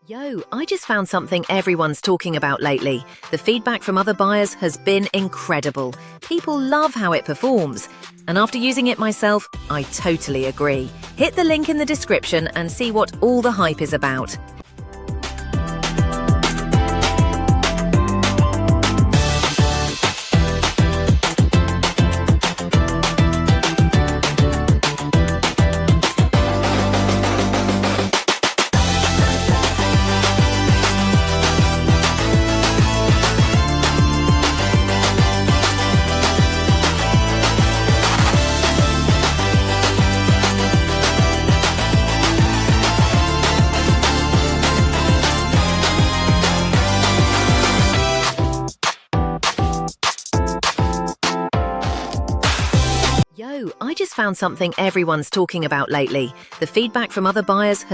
Yo, I just found something everyone's talking about lately. The feedback from other buyers has been incredible. People love how it performs. And after using it myself, I totally agree. Hit the link in the description and see what all the hype is about. Yo, I just found something everyone's talking about lately. The feedback from other buyers